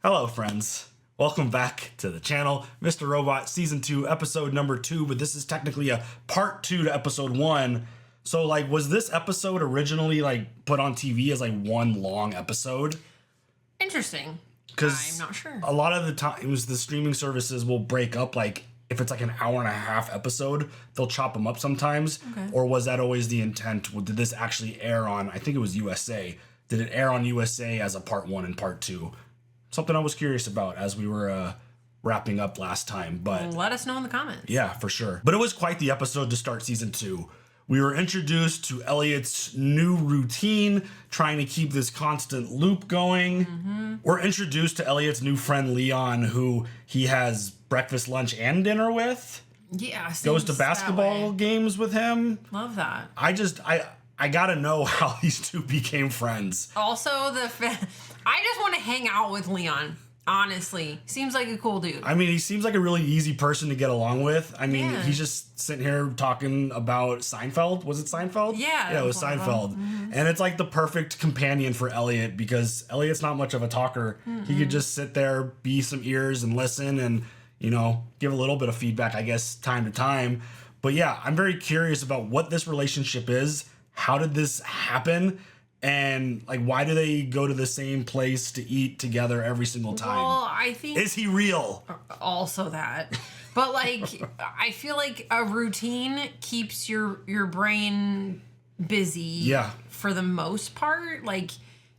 Hello, friends. Welcome back to the channel. Mr. Robot Season 2, Episode number 2, but this is technically a Part 2 to Episode 1. So, was this episode originally, put on TV as, one long episode? Interesting. Because I'm not sure. A lot of the times, the streaming services will break up, if it's an hour and a half episode, they'll chop them up sometimes. Okay. Or was that always the intent? Did this actually air on, I think it was USA. Did it air on USA as a Part 1 and Part 2? Something I was curious about as we were wrapping up last time, but let us know in the comments. Yeah, for sure. But it was quite the episode to start Season 2. We were introduced to Elliot's new routine, trying to keep this constant loop going. Mm-hmm. We're introduced to Elliot's new friend Leon, who he has breakfast, lunch, and dinner with. Yeah, goes to basketball games with him. Love that. I gotta know how these two became friends. Also, I just want to hang out with Leon. Honestly, seems like a cool dude. I mean, he seems like a really easy person to get along with. I mean, He's just sitting here talking about Seinfeld. Was it Seinfeld? Yeah, it was Seinfeld. Mm-hmm. And it's the perfect companion for Elliot because Elliot's not much of a talker. Mm-hmm. He could just sit there, be some ears, and listen, and give a little bit of feedback, I guess, time to time. But yeah, I'm very curious about what this relationship is. How did this happen? And why do they go to the same place to eat together every single time? Well, I think... Is he real? Also that. But I feel like a routine keeps your brain busy. Yeah. For the most part.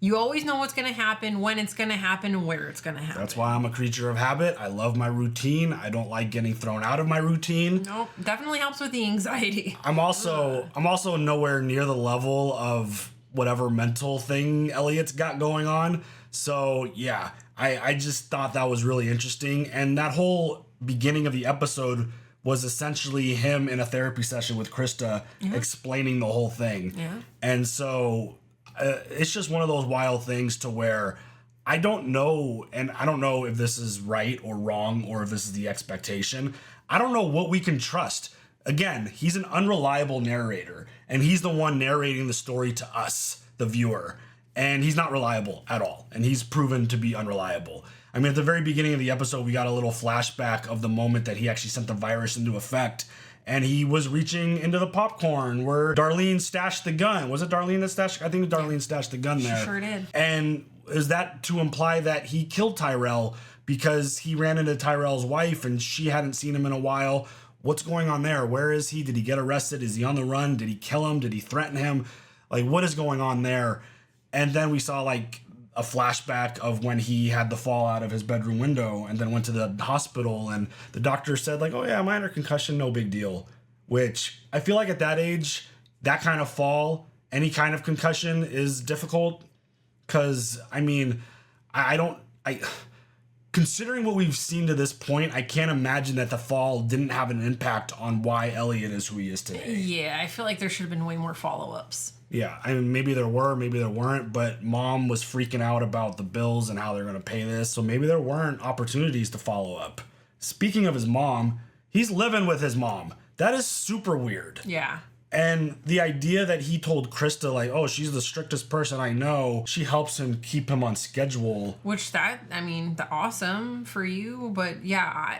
You always know what's going to happen, when it's going to happen, and where it's going to happen. That's why I'm a creature of habit. I love my routine. I don't like getting thrown out of my routine. Nope. Definitely helps with the anxiety. I'm also nowhere near the level of whatever mental thing Elliot's got going on. So yeah, I just thought that was really interesting. And that whole beginning of the episode was essentially him in a therapy session with Krista explaining the whole thing. Yeah. And so it's just one of those wild things to where I don't know if this is right or wrong or if this is the expectation. I don't know what we can trust. Again, he's an unreliable narrator, and he's the one narrating the story to us, the viewer, and he's not reliable at all, and he's proven to be unreliable. I mean, at the very beginning of the episode, we got a little flashback of the moment that he actually sent the virus into effect, and he was reaching into the popcorn where Darlene stashed the gun. Was it Darlene that stashed? I think Darlene stashed the gun there. She sure did. And is that to imply that he killed Tyrell because he ran into Tyrell's wife and she hadn't seen him in a while? What's going on there? Where is he? Did he get arrested? Is he on the run? Did he kill him? Did he threaten him? What is going on there? And then we saw a flashback of when he had the fall out of his bedroom window and then went to the hospital and the doctor said oh yeah, minor concussion, no big deal. Which I feel like at that age, that kind of fall, any kind of concussion is difficult because considering what we've seen to this point, I can't imagine that the fall didn't have an impact on why Elliot is who he is today. Yeah, I feel like there should have been way more follow-ups. Yeah, I mean, maybe there were, maybe there weren't, but Mom was freaking out about the bills and how they're going to pay this, so maybe there weren't opportunities to follow up. Speaking of his mom, he's living with his mom. That is super weird. Yeah. And the idea that he told Krista, she's the strictest person I know, she helps him keep him on schedule. Which awesome for you. But yeah,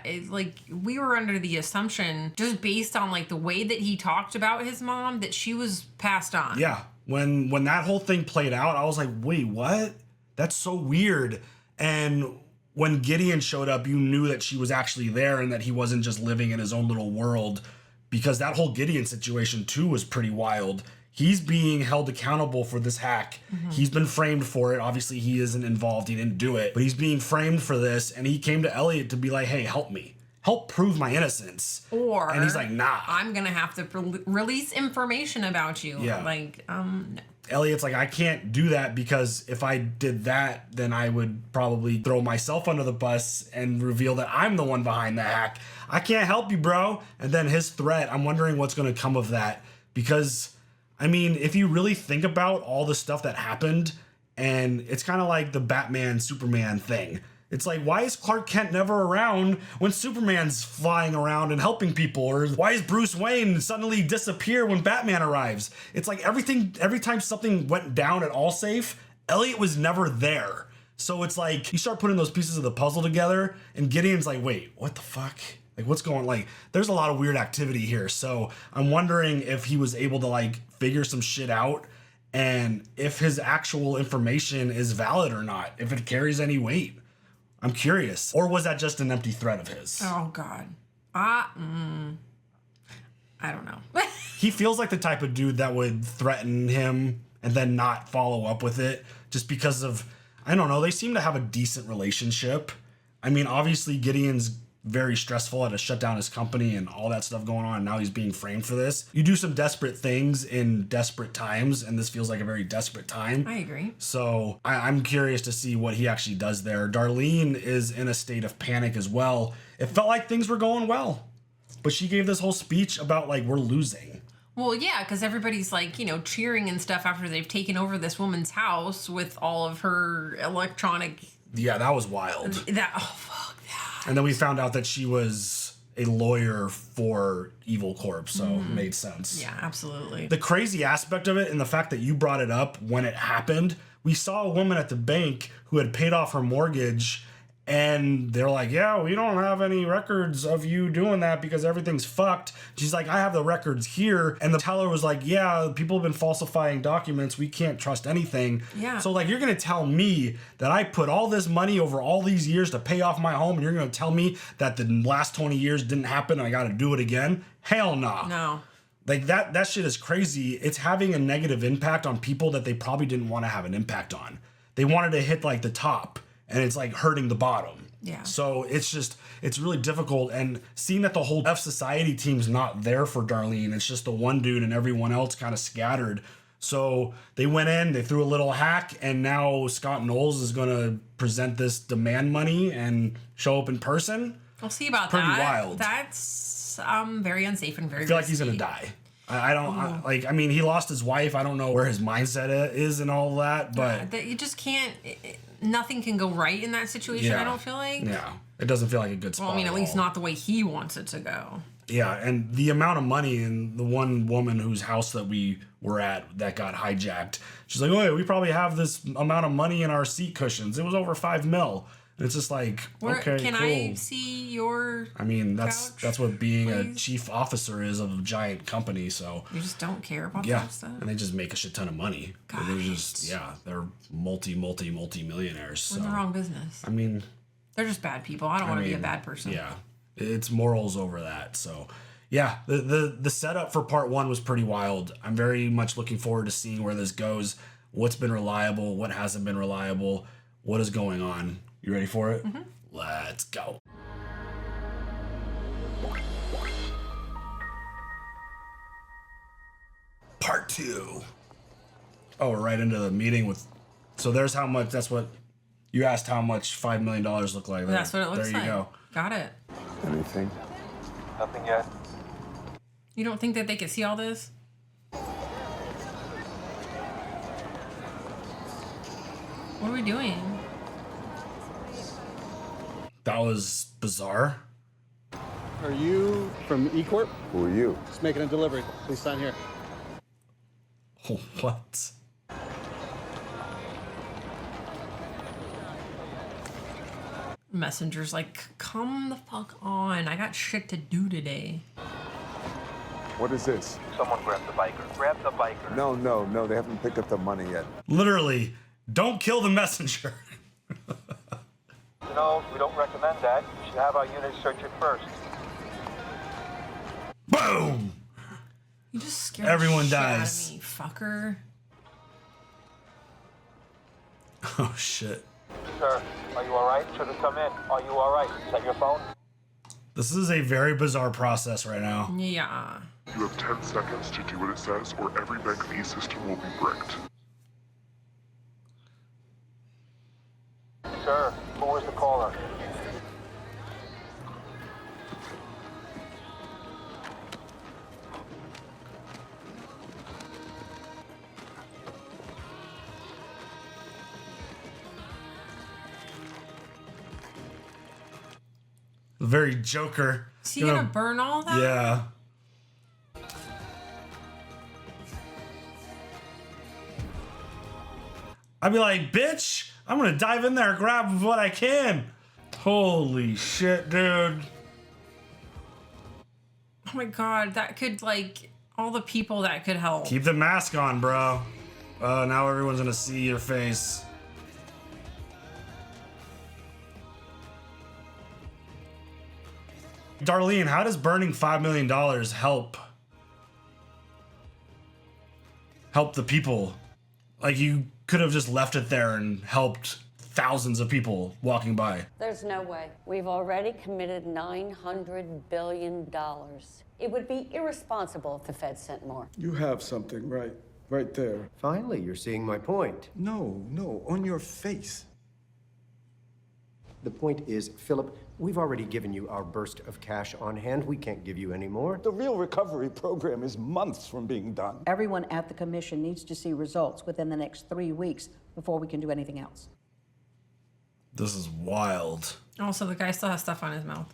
we were under the assumption, just based on the way that he talked about his mom, that she was passed on. Yeah. When that whole thing played out, I was like, wait, what? That's so weird. And when Gideon showed up, you knew that she was actually there and that he wasn't just living in his own little world. Because that whole Gideon situation, too, was pretty wild. He's being held accountable for this hack. Mm-hmm. He's been framed for it. Obviously, he isn't involved. He didn't do it. But he's being framed for this. And he came to Elliot to be like, hey, help me. Help prove my innocence. And he's like, nah. I'm going to have to release information about you. Yeah. No. Elliot's like, I can't do that because if I did that, then I would probably throw myself under the bus and reveal that I'm the one behind the hack. I can't help you, bro. And then his threat, I'm wondering what's going to come of that. Because, if you really think about all the stuff that happened, and it's kind of like the Batman-Superman thing. It's why is Clark Kent never around when Superman's flying around and helping people? Or why is Bruce Wayne suddenly disappear when Batman arrives? It's every time something went down at Allsafe, Elliot was never there. So it's like you start putting those pieces of the puzzle together, and Gideon's like, wait, what the fuck? Like, what's going, like, there's a lot of weird activity here. So I'm wondering if he was able to like figure some shit out, and if his actual information is valid or not, if it carries any weight. I'm curious. Or was that just an empty threat of his? Oh God. I don't know. He feels like the type of dude that would threaten him and then not follow up with it just because of, I don't know, they seem to have a decent relationship. I mean, obviously Gideon's very stressful, had to shut down his company and all that stuff going on, and now he's being framed for this. You do some desperate things in desperate times, and this feels like a very desperate time. I agree. So I'm curious to see what he actually does there. Darlene is in a state of panic as well. It felt like things were going well, but she gave this whole speech about like, we're losing. Well, yeah, because everybody's like, you know, cheering and stuff after they've taken over this woman's house with all of her electronic. Yeah, that was wild. Fuck that. And then we found out that she was a lawyer for Evil Corp, so it made sense. Yeah, absolutely. The crazy aspect of it, and the fact that you brought it up when it happened, we saw a woman at the bank who had paid off her mortgage, and they're like, yeah, we don't have any records of you doing that because everything's fucked. She's like, I have the records here. And the teller was like, yeah, people have been falsifying documents. We can't trust anything. Yeah. So like, you're going to tell me that I put all this money over all these years to pay off my home, and you're going to tell me that the last 20 years didn't happen and I got to do it again? Hell nah. No. Like that shit is crazy. It's having a negative impact on people that they probably didn't want to have an impact on. They wanted to hit like the top, and it's like hurting the bottom. Yeah. So it's really difficult. And seeing that the whole fsociety team's not there for Darlene, it's just the one dude and everyone else kind of scattered. So they went in, they threw a little hack, and now Scott Knowles is going to present this demand money and show up in person. We'll see about Pretty that. wild. That's very unsafe and very I feel like risky. he's going to die. I mean, he lost his wife. I don't know where his mindset is and all that, but you just can't. Nothing can go right in that situation. Yeah. I don't feel like. Yeah, it doesn't feel like a good spot. Well, I mean, at least all. not the way he wants it to go. Yeah, and the amount of money, and the one woman whose house that we were at that got hijacked, she's like, oh, yeah, we probably have this amount of money in our seat cushions. It was over $5 million. And it's just like, okay, Can cool. I see your I mean, that's what being please? a chief officer is of a giant company. So You just don't care about yeah, that stuff? and they just make a shit ton of money. God. They're just they're multi millionaires. We're in So the wrong business. I mean, They're just bad people. I don't want to be a bad person. yeah, it's morals over that. So yeah, the setup for part one was pretty wild. I'm very much looking forward to seeing where this goes. What's been reliable? What hasn't been reliable? What is going on? You ready for it? Mm-hmm. Let's go. Part two. Oh, we're right into the meeting with. So there's how much. That's what you asked. How much $5 million look like? That's what it looks like. There you go. Got it. Anything? Nothing yet. You don't think that they could see all this? What are we doing? That was bizarre. Are you from E Corp? Who are you? Just making a delivery. Please sign here. What? Messenger's like, come the fuck on. I got shit to do today. What is this? Someone grab the biker. Grab the biker. No, they haven't picked up the money yet. Literally, don't kill the messenger. You know, we don't recommend that. You should have our unit search it first. Boom! You just scared Everyone the shit dies. out of me, fucker. Oh shit. Sir, are you alright? Should have come in. Are you alright? Is that your phone? This is a very bizarre process right now. Yeah. You have 10 seconds to do what it says, or every bank in the system will be bricked. Sir, who was the caller? Very Joker. Is he gonna burn all that? Yeah. I'd be like, bitch, I'm gonna dive in there and grab what I can. Holy shit, dude. Oh my god, that could, like, all the people that could help. Keep the mask on, bro. Now everyone's gonna see your face. Darlene, how does burning $5 million help the people? Like, you could have just left it there and helped thousands of people walking by. There's no way. We've already committed $900 billion. It would be irresponsible if the Fed sent more. You have something right there. Finally, you're seeing my point. No, on your face. The point is, Philip, we've already given you our burst of cash on hand. We can't give you any more. The real recovery program is months from being done. Everyone at the commission needs to see results within the next 3 weeks before we can do anything else. This is wild. Also, the guy still has stuff on his mouth.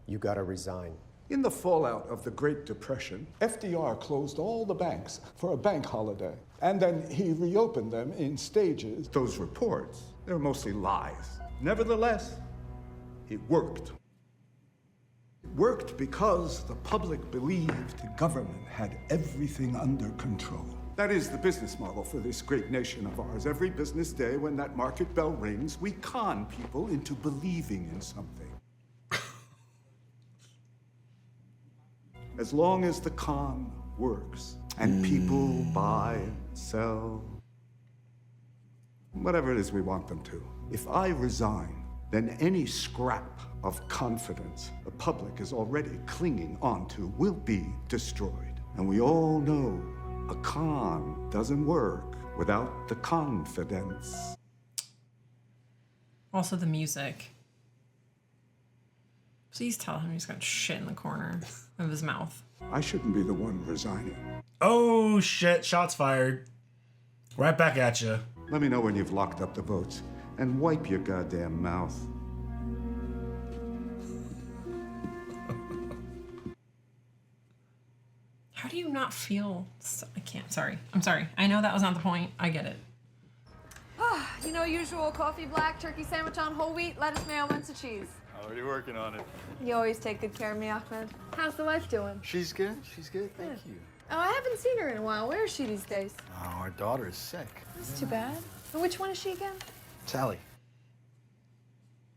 You gotta resign. In the fallout of the Great Depression, FDR closed all the banks for a bank holiday. And then he reopened them in stages. Those reports, they're mostly lies. Nevertheless, it worked. It worked because the public believed the government had everything under control. That is the business model for this great nation of ours. Every business day when that market bell rings, we con people into believing in something. As long as the con works and people buy, sell, whatever it is we want them to. If I resign, then any scrap of confidence the public is already clinging onto will be destroyed. And we all know a con doesn't work without the confidence. Also, the music. Please tell him he's got shit in the corner of his mouth. I shouldn't be the one resigning. Oh shit, shots fired. Right back at you. Let me know when you've locked up the votes and wipe your goddamn mouth. How do you not feel... I can't, sorry. I'm sorry. I know that was not the point. I get it. You know, usual coffee black, turkey sandwich on whole wheat, lettuce, mayo, mince and cheese. Already working on it. You always take good care of me, Ahmed. How's the wife doing? She's good. Thank you. Oh, I haven't seen her in a while. Where is she these days? Oh, our daughter is sick. That's too bad. And which one is she again? Sally.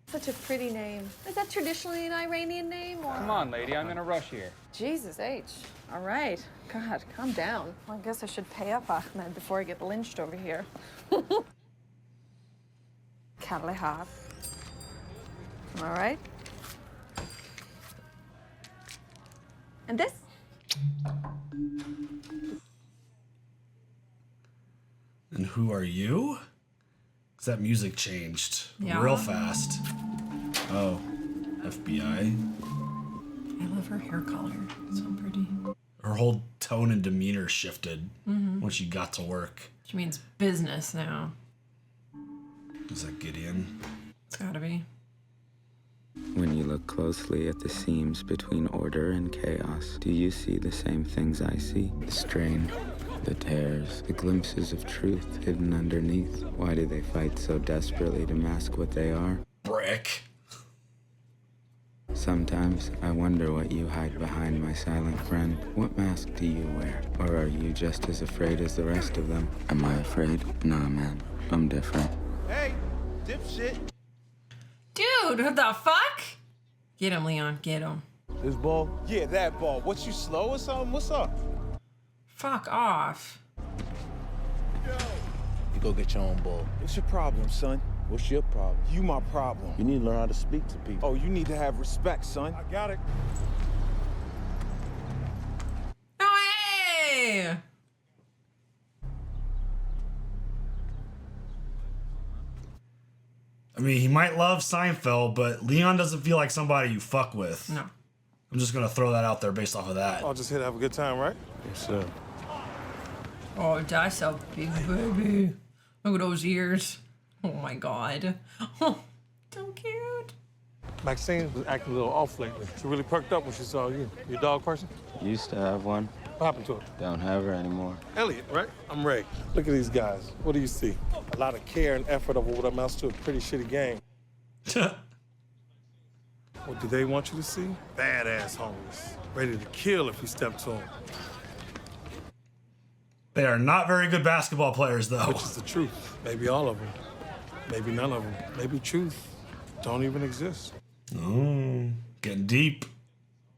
Such a pretty name. Is that traditionally an Iranian name, or? Come on, lady. I'm in a rush here. Jesus H. All right. God, calm down. Well, I guess I should pay up, Ahmed, before I get lynched over here. Kalehab. Am I right? And this? And who are you? Because that music changed real fast. Oh, FBI. I love her hair color. It's so pretty. Her whole tone and demeanor shifted when she got to work. She means business now. Is that Gideon? It's gotta be. When you look closely at the seams between order and chaos, do you see the same things I see? The strain, the tears, the glimpses of truth hidden underneath. Why do they fight so desperately to mask what they are? Brick. Sometimes I wonder what you hide behind, my silent friend. What mask do you wear? Or are you just as afraid as the rest of them? Am I afraid? Nah, man. I'm different. Hey, dipshit. Dude, what the fuck? Get him, Leon. Get him. This ball? Yeah, that ball. What, you slow or something? What's up? Fuck off. You go get your own ball. What's your problem, son? What's your problem? You my problem. You need to learn how to speak to people. Oh, you need to have respect, son. I got it. Oh, hey! I mean, he might love Seinfeld, but Leon doesn't feel like somebody you fuck with. No. I'm just gonna throw that out there based off of that. I'll just here to have a good time, right? Yes, sir. Oh, that's a big baby. Look at those ears. Oh my god. Oh, so cute. Maxine was acting a little off lately. She really perked up when she saw you. You a dog person? Used to have one. What happened to her? Don't have her anymore. Elliot, right? I'm Ray. Look at these guys. What do you see? A lot of care and effort over what amounts to a pretty shitty game. What do they want you to see? Badass homies. Ready to kill if you step to them. They are not very good basketball players, though. Which is the truth. Maybe all of them. Maybe none of them. Maybe truth don't even exist. Getting deep.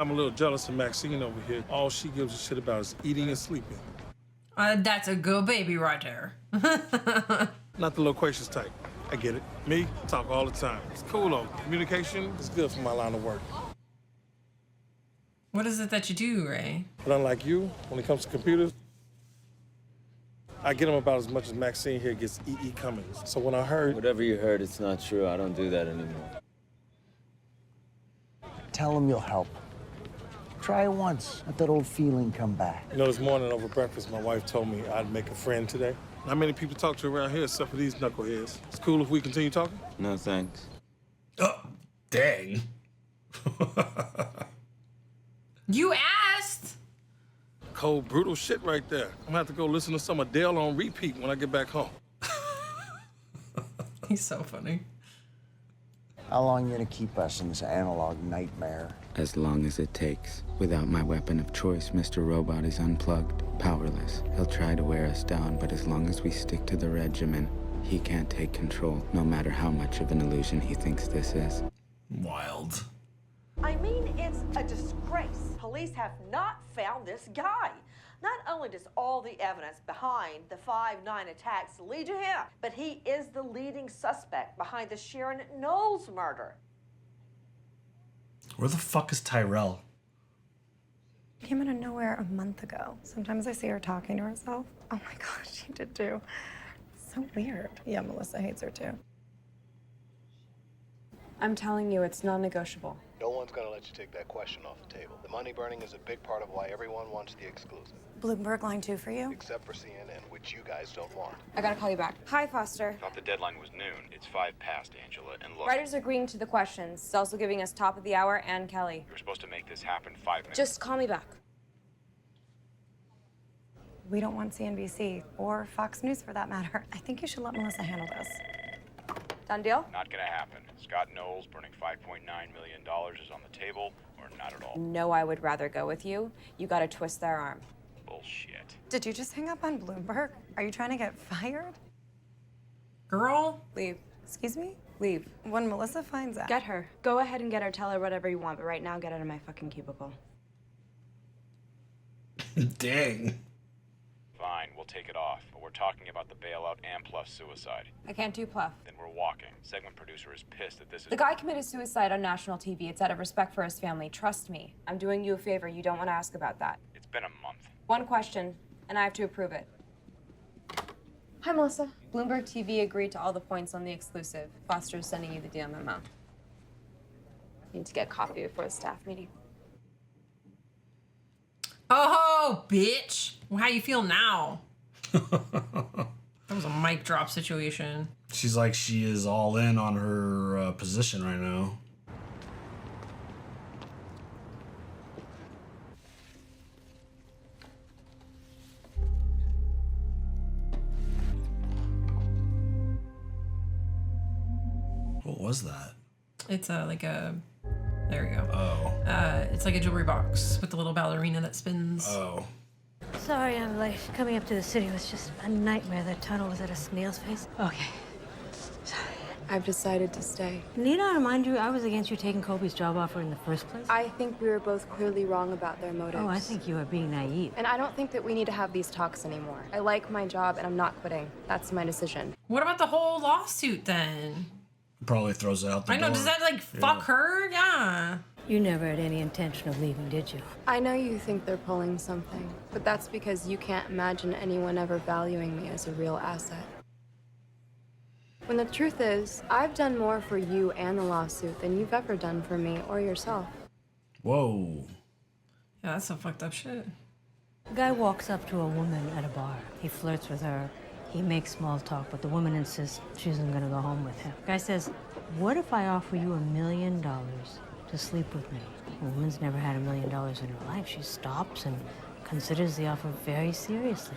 I'm a little jealous of Maxine over here. All she gives a shit about is eating and sleeping. That's a good baby right there. Not the loquacious type. I get it. Me, talk all the time. It's cool though. Communication is good for my line of work. What is it that you do, Ray? But unlike you, when it comes to computers, I get them about as much as Maxine here gets E.E. Cummings. So when I heard... Whatever you heard, it's not true. I don't do that anymore. Tell him you'll help. Try it once. Let that old feeling come back. You know, this morning over breakfast, my wife told me I'd make a friend today. Not many people talk to around here except for these knuckleheads. It's cool if we continue talking? No, thanks. Oh, dang. You asked. Cold, brutal shit right there. I'm gonna have to go listen to some Adele on repeat when I get back home. He's so funny. How long are you gonna keep us in this analog nightmare? As long as it takes. Without my weapon of choice, Mr. Robot is unplugged, powerless. He'll try to wear us down, but as long as we stick to the regimen, he can't take control, no matter how much of an illusion he thinks this is. Wild. I mean, it's a disgrace. Police have not found this guy. Not only does all the evidence behind the 5/9 attacks lead to him, but he is the leading suspect behind the Sharon Knowles murder. Where the fuck is Tyrell? Came out of nowhere a month ago. Sometimes I see her talking to herself. Oh my gosh, she did too. So weird. Yeah, Melissa hates her too. I'm telling you, it's non-negotiable. No one's gonna let you take that question off the table. The money burning is a big part of why everyone wants the exclusive. Bloomberg line 2 for you? Except for CNN, which you guys don't want. I gotta call you back. Hi, Foster. Thought the deadline was noon. It's 5 past, Angela, and look. Writer's agreeing to the questions. He's also giving us top of the hour and Kelly. You were supposed to make this happen 5 minutes. Just call me back. We don't want CNBC or Fox News for that matter. I think you should let Melissa handle this. Done deal? Not gonna happen. Scott Knowles burning $5.9 million is on the table, or not at all. No, I would rather go with you. You gotta twist their arm. Bullshit. Did you just hang up on Bloomberg? Are you trying to get fired? Girl? Leave. Excuse me? Leave. When Melissa finds out. Get her. Go ahead and get her. Tell her whatever you want, but right now, get out of my fucking cubicle. Dang. Fine, we'll take it off. But we're talking about the bailout and plus suicide. I can't do pluff. Then we're walking. Segment producer is pissed that this is... The guy committed suicide on national TV. It's out of respect for his family. Trust me. I'm doing you a favor. You don't want to ask about that. It's been a month. One question, and I have to approve it. Hi, Melissa. Bloomberg TV agreed to all the points on the exclusive. Foster's sending you the deal memo. Need to get coffee before the staff meeting. Oh, bitch. Well, how you feel now? That was a mic drop situation. She's like she is all in on her position right now. What was that? It's like a... There we go. Oh. It's like a jewelry box with the little ballerina that spins. Oh. Sorry I'm late. Coming up to the city was just a nightmare. The tunnel was at a snail's pace. Okay. Sorry. I've decided to stay. Need I remind you, I was against you taking Kobe's job offer in the first place? I think we were both clearly wrong about their motives. Oh, I think you are being naive. And I don't think that we need to have these talks anymore. I like my job and I'm not quitting. That's my decision. What about the whole lawsuit then? Probably throws it out the door. I know, does that like fuck her? Yeah. You never had any intention of leaving, did you? I know you think they're pulling something, but that's because you can't imagine anyone ever valuing me as a real asset. When the truth is, I've done more for you and the lawsuit than you've ever done for me or yourself. Whoa. Yeah, that's some fucked up shit. A guy walks up to a woman at a bar. He flirts with her. He makes small talk, but the woman insists she isn't gonna go home with him. Guy says, what if I offer you $1 million to sleep with me? The woman's never had $1 million in her life. She stops and considers the offer very seriously.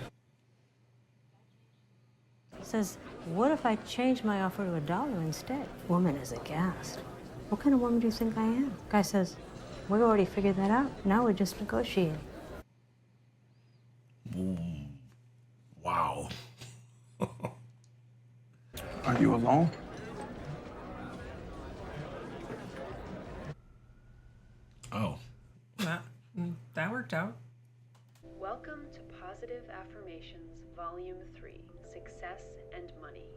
He says, what if I change my offer to $1 instead? Woman is aghast. What kind of woman do you think I am? Guy says, we already figured that out. Now we're just negotiating. Wow. Are you alone? Oh. That worked out. Welcome to Positive Affirmations, Volume 3, Success and Money.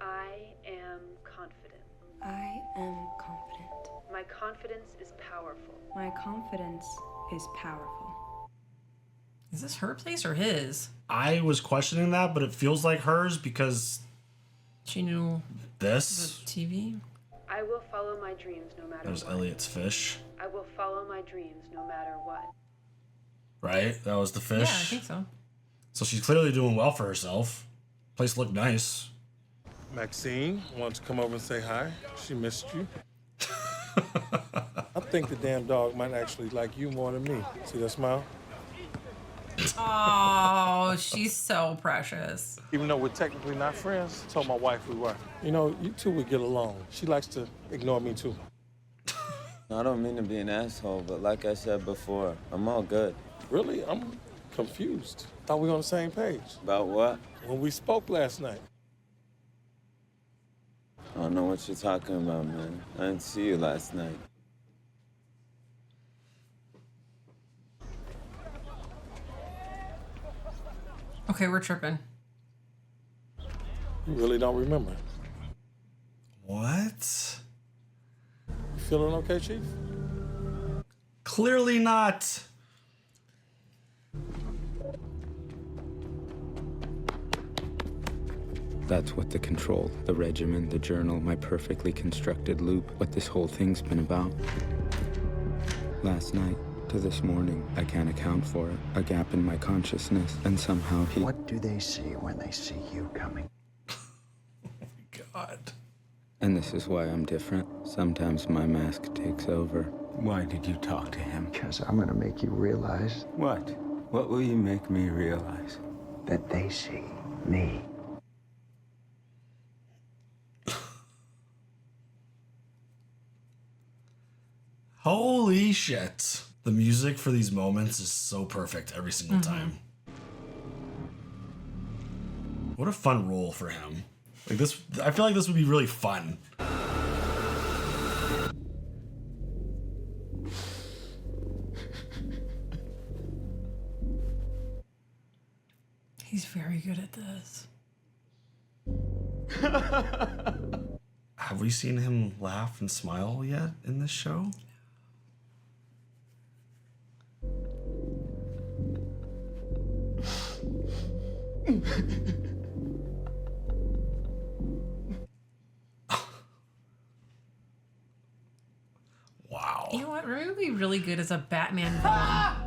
I am confident. I am confident. My confidence is powerful. My confidence is powerful. Is this her place or his? I was questioning that, but it feels like hers because she knew this. The TV. I will follow my dreams no matter There's what. Elliot's fish. I will follow my dreams no matter what. Right? That was the fish. Yeah, I think so. So she's clearly doing well for herself. Place looked nice. Maxine wants to come over and say hi. She missed you. I think the damn dog might actually like you more than me. See that smile? Oh, she's so precious. Even though we're technically not friends, I told my wife we were. You know, you two would get along. She likes to ignore me too. I don't mean to be an asshole, but like I said before, I'm all good. Really? I'm confused. Thought we were on the same page. About what? When we spoke last night. I don't know what you're talking about, man. I didn't see you last night. Okay, we're tripping. You really don't remember. What? You feeling okay, Chief? Clearly not. That's what the control, the regimen, the journal, my perfectly constructed loop, what this whole thing's been about. Last night to this morning, I can't account for it. A gap in my consciousness, and somehow he... What do they see when they see you coming? God. And this is why I'm different. Sometimes my mask takes over. Why did you talk to him? Because I'm gonna make you realize... What? What will you make me realize? That they see me. Holy shit. The music for these moments is so perfect every single time. What a fun role for him. Like this, I feel like this would be really fun. He's very good at this. Have we seen him laugh and smile yet in this show? Wow. You know what? Remy would be really good as a Batman villain.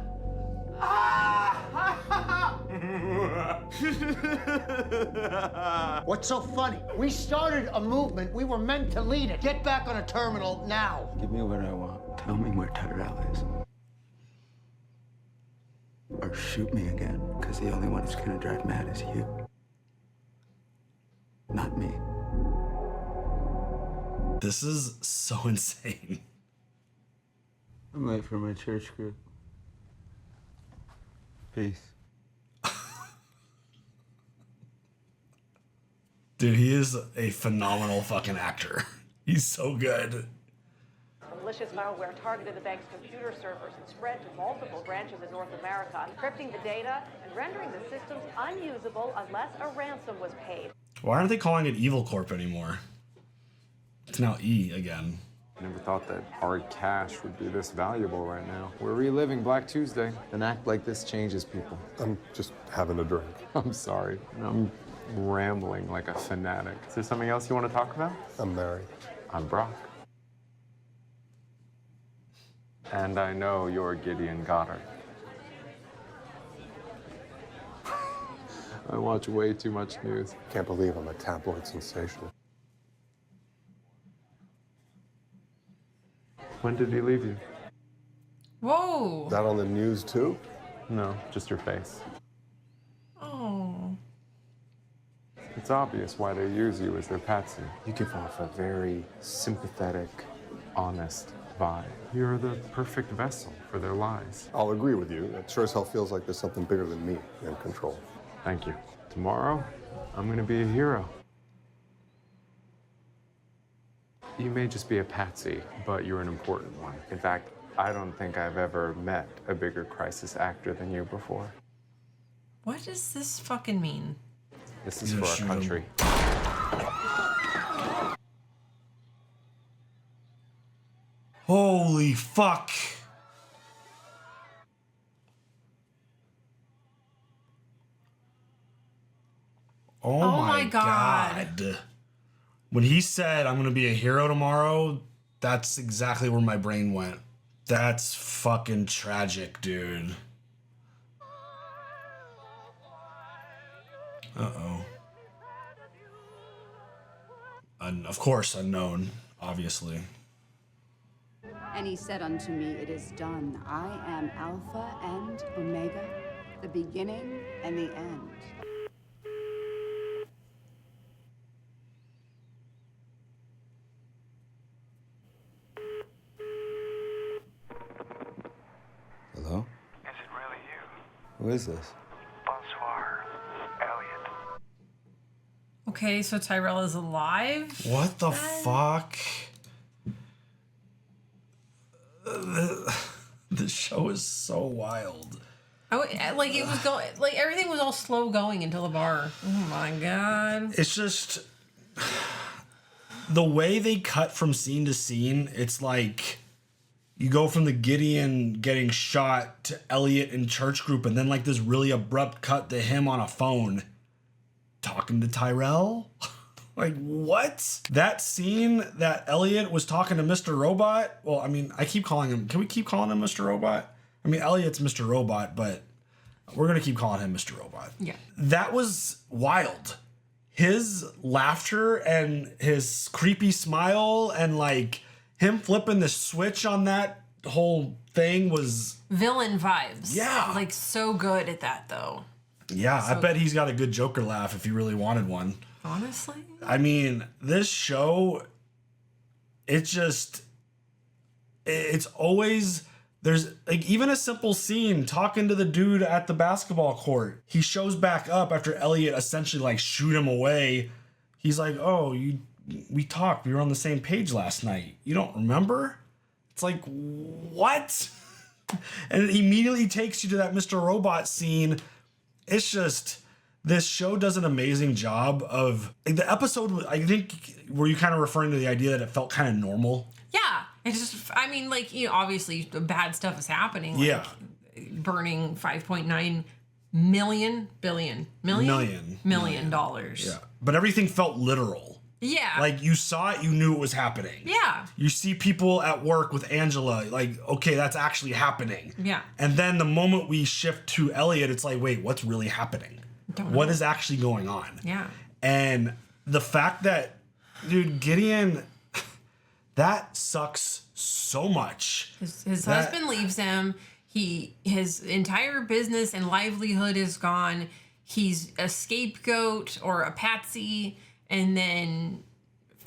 What's so funny? We started a movement. We were meant to lead it. Get back on a terminal now. Give me what I want. Tell me where Tyrell is. Or shoot me again, because the only one who's gonna drive mad is you. Not me. This is so insane. I'm late for my church group. Peace. Dude, he is a phenomenal fucking actor. He's so good. Malicious malware targeted the bank's computer servers and spread to multiple branches in North America, encrypting the data and rendering the systems unusable unless a ransom was paid. Why aren't they calling it Evil Corp anymore? It's now E again. I never thought that hard cash would be this valuable right now. We're reliving Black Tuesday. An act like this changes people. I'm just having a drink. I'm sorry. I'm rambling like a fanatic. Is there something else you want to talk about? I'm married. I'm Brock. And I know you're Gideon Goddard. I watch way too much news. Can't believe I'm a tabloid sensation. When did he leave you? Whoa. That on the news too? No, just your face. Oh. It's obvious why they use you as their patsy. You give off a very sympathetic, honest vibe. You're the perfect vessel for their lies. I'll agree with you. It sure as hell feels like there's something bigger than me in control. Thank you. Tomorrow, I'm gonna be a hero. You may just be a patsy, but you're an important one. In fact, I don't think I've ever met a bigger crisis actor than you before. What does this fucking mean? This is for our country. Holy fuck. Oh my God. When he said, I'm going to be a hero tomorrow, that's exactly where my brain went. That's fucking tragic, dude. Uh-oh. Of course, unknown, obviously. And he said unto me, it is done. I am Alpha and Omega, the beginning and the end. Hello? Is it really you? Who is this? Bonsoir, Elliot. Okay, so Tyrell is alive? What the fuck? The show is so wild. Like it was going, like everything was all slow going until the bar. Oh my God. It's just the way they cut from scene to scene. It's like you go from the Gideon getting shot to Elliot in church group, and then like this really abrupt cut to him on a phone talking to Tyrell. Like, what? That scene that Elliot was talking to Mr. Robot. Well, I mean, I keep calling him. Can we keep calling him Mr. Robot? I mean, Elliot's Mr. Robot, but we're going to keep calling him Mr. Robot. Yeah. That was wild. His laughter and his creepy smile and like him flipping the switch on that whole thing was Villain vibes. Yeah. Like so good at that though. Yeah, So- I bet he's got a good Joker laugh if he really wanted one. Honestly? I mean, this show, it's always, there's like even a simple scene talking to the dude at the basketball court. He shows back up after Elliot essentially like shoot him away. He's like, oh, we talked. We were on the same page last night. You don't remember? It's like, what? And it immediately takes you to that Mr. Robot scene. It's just, this show does an amazing job of like, the episode. I think were you kind of referring to the idea that it felt kind of normal? Yeah. It's just, I mean, like, you know, obviously the bad stuff is happening. Like Yeah. burning $5.9 million dollars. Yeah. But everything felt literal. Yeah. Like you saw it, you knew it was happening. Yeah. You see people at work with Angela, like, okay, that's actually happening. Yeah. And then the moment we shift to Elliot, it's like, wait, what's really happening? Don't know. What is actually going on? Yeah. And the fact that, dude, Gideon, that sucks so much. His husband leaves him. His entire business and livelihood is gone. He's a scapegoat or a patsy, and then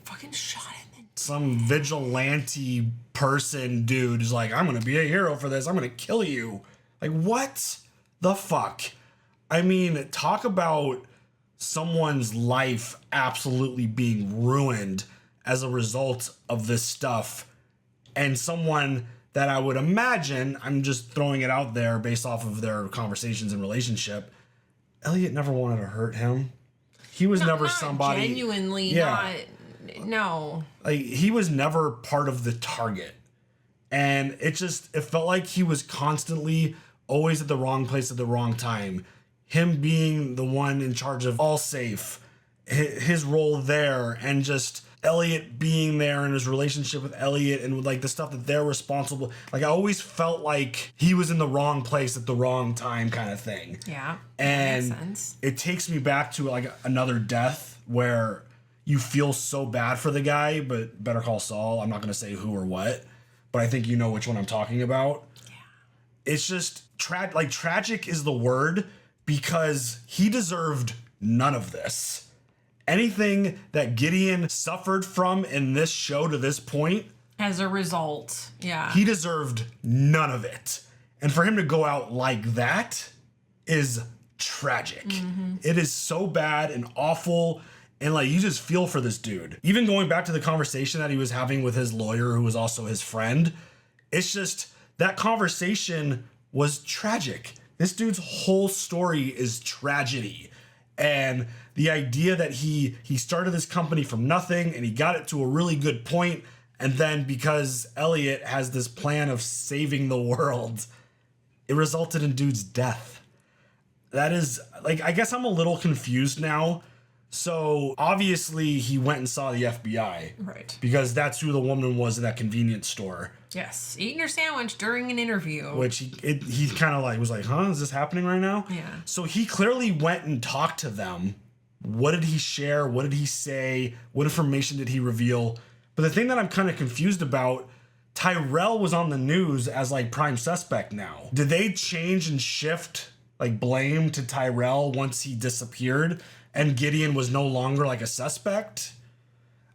fucking shot him. Some vigilante person dude is like, I'm gonna be a hero for this. I'm gonna kill you. Like, what the fuck? I mean, talk about someone's life absolutely being ruined as a result of this stuff. And someone that I would imagine, I'm just throwing it out there based off of their conversations and relationship, Elliot never wanted to hurt him. He was never somebody genuinely no. Like he was never part of the target. And it felt like he was constantly always at the wrong place at the wrong time. Him being the one in charge of All Safe, his role there, and just Elliot being there and his relationship with Elliot and with like the stuff that they're responsible. Like I always felt like he was in the wrong place at the wrong time kind of thing. Yeah. And that makes sense. it takes me back to like another death where you feel so bad for the guy, but Better Call Saul, I'm not going to say who or what, but I think you know which one I'm talking about. Yeah. it's just tragic is the word, because he deserved none of this. Anything that Gideon suffered from in this show to this point, as a result, yeah, he deserved none of it. And for him to go out like that is tragic. It is so bad and awful. And like, you just feel for this dude. Even going back to the conversation that he was having with his lawyer, who was also his friend, it's just, that conversation was tragic. This dude's whole story is tragedy. And the idea that he started this company from nothing and he got it to a really good point, and then because Elliot has this plan of saving the world, it resulted in dude's death. That is, like, I guess I'm a little confused now. So obviously he went and saw the FBI. Right. Because that's who the woman was in that convenience store. Yes, eating her sandwich during an interview. Which he kind of like was like, huh, is this happening right now? Yeah. So he clearly went and talked to them. What did he share? What did he say? What information did he reveal? But the thing that I'm kind of confused about, Tyrell was on the news as like prime suspect now. Did they change and shift like blame to Tyrell once he disappeared and Gideon was no longer like a suspect?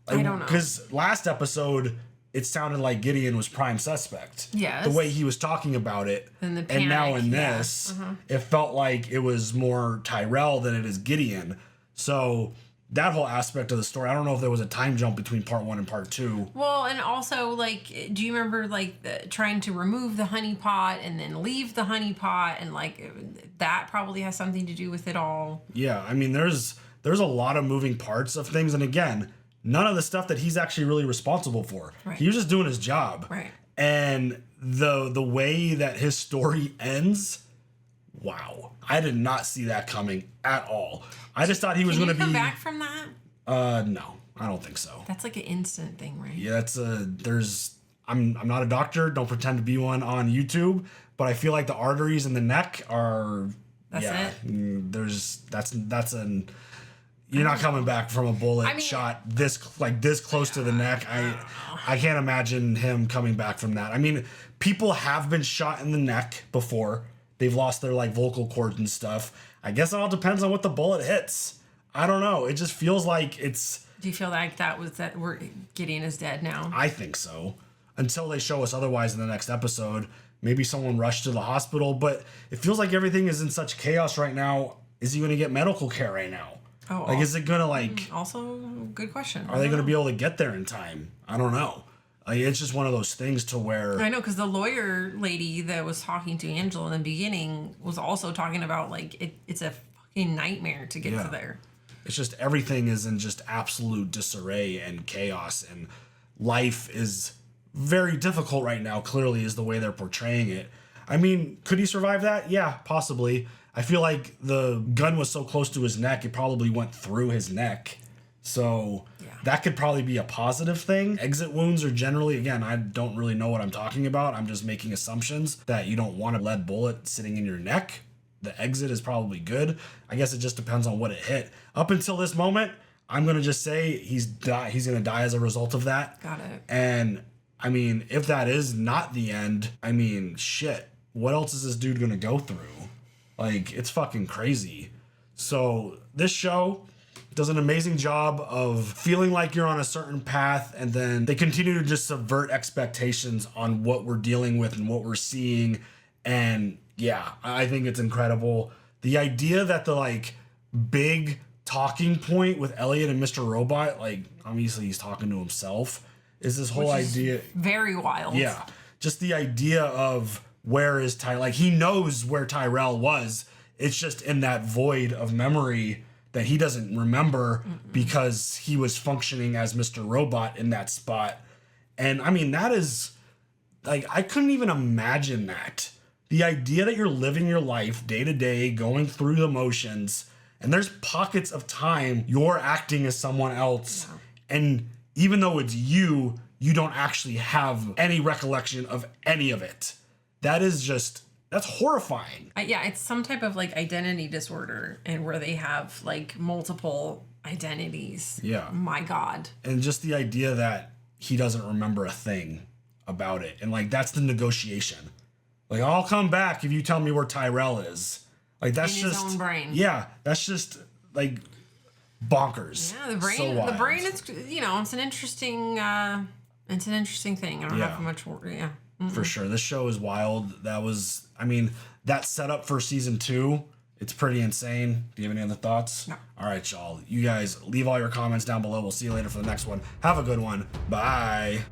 I don't know. Because last episode, it sounded like Gideon was prime suspect. Yes. The way he was talking about it. And the And now panic, in yeah. this, it felt like it was more Tyrell than it is Gideon. So that whole aspect of the story, I don't know if there was a time jump between part 1 and part 2. Well, and also, like, do you remember, like, trying to remove the honeypot and then leave the honeypot? And, like, that probably has something to do with it all. Yeah, I mean, there's a lot of moving parts of things. And again, none of the stuff that he's actually really responsible for. Right. He was just doing his job. Right. And the way that his story ends, wow. I did not see that coming at all. I just thought he was going to be... Can you come back from that? No, I don't think so. That's like an instant thing, right? Yeah, I'm not a doctor. Don't pretend to be one on YouTube, but I feel like the arteries in the neck are... That's it? You're not coming back from a bullet shot this close to the neck. I can't imagine him coming back from that. I mean, people have been shot in the neck before. They've lost their like vocal cords and stuff. I guess it all depends on what the bullet hits. I don't know. It just feels like it's... Do you feel like Gideon is dead now? I think so. Until they show us otherwise in the next episode. Maybe someone rushed to the hospital, but it feels like everything is in such chaos right now. Is he going to get medical care right now? Oh, like, is it going to like... Also, good question. Are they going to be able to get there in time? I don't know. Like, it's just one of those things to where... I know, because the lawyer lady that was talking to Angela in the beginning was also talking about, like, it's a fucking nightmare to get to there. It's just everything is in just absolute disarray and chaos, and life is very difficult right now, clearly, is the way they're portraying it. I mean, could he survive that? Yeah, possibly. I feel like the gun was so close to his neck, it probably went through his neck. So that could probably be a positive thing. Exit wounds are generally, again, I don't really know what I'm talking about. I'm just making assumptions that you don't want a lead bullet sitting in your neck. The exit is probably good. I guess it just depends on what it hit. Up until this moment, I'm going to just say he's going to die as a result of that. Got it. And I mean, if that is not the end, I mean, shit, what else is this dude going to go through? Like, it's fucking crazy. So this show does an amazing job of feeling like you're on a certain path, and then they continue to just subvert expectations on what we're dealing with and what we're seeing. And yeah, I think it's incredible. The idea that the like big talking point with Elliot and Mr. Robot, like obviously he's talking to himself, is this whole idea. Very wild. Yeah. Just the idea of where is Tyrell? Like, he knows where Tyrell was. It's just in that void of memory that he doesn't remember because he was functioning as Mr. Robot in that spot. And I mean, that is like, I couldn't even imagine that. The idea that you're living your life day to day, going through the motions, and there's pockets of time you're acting as someone else. Yeah. And even though it's you, you don't actually have any recollection of any of it. That is just... That's horrifying. Yeah, it's some type of like identity disorder, and where they have like multiple identities. Yeah. My God. And just the idea that he doesn't remember a thing about it. And like, that's the negotiation. Like, I'll come back if you tell me where Tyrell is. Like, that's In his just own brain. Yeah, that's just like bonkers. Yeah, the brain. So wild. The brain is, it's an interesting. It's an interesting thing. I don't have much more. Yeah. For sure, this show is wild. That setup for season 2. It's pretty insane. Do you have any other thoughts? No. All right, y'all. You guys leave all your comments down below. We'll see you later for the next one. Have a good one. Bye.